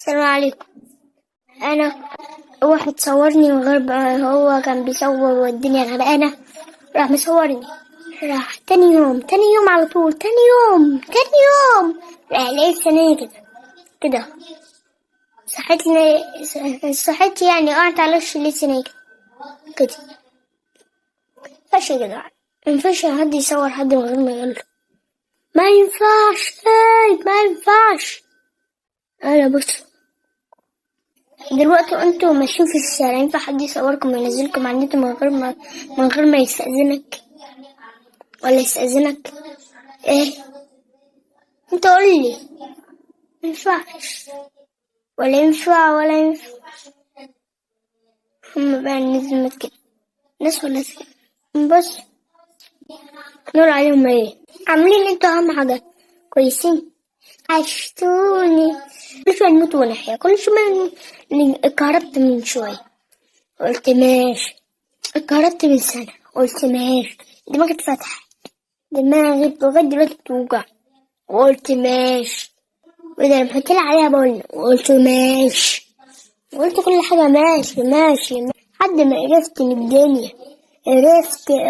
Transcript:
السلام عليكم. انا واحد صورني من غير هو كان بيصور والدنيا غرقانه، راح مصورني. راح تاني يوم على طول، تاني يوم راح لقيت سناني كده. صحيت يعني قعدت على وشي لقيت سناني كده. مينفعش يا جدعان، مينفعش حد يصور حد من غير ما يقوله. ما ينفعش، ما ينفعش. انا بص دلوقتي انتوا ماشيين في الشارع، ينفع حد يصوركم وينزلكم على النت من غير ما يستأذنك ولا يستأذنك؟ ايه انت قولي، مينفعش ولا ينفع. هم بقى نزلت كده ناس ولا بس نقول عليهم ايه؟ عاملين انتوا اهم حاجة كويسين، عشتوني. كل شوية نموت ونحيا، كل شوية اتكهربت من شوية قلت ماشي، اتكهربت من سنة قلت ماشي، دماغي اتفتح، دماغي لغاية دلوقتي بتوجع قلت ماشي، وإذا بحكيلي عليها بقول قلت ماشي، وقلت كل حاجة ماشي لحد ما عرفت إن الدنيا عرفت.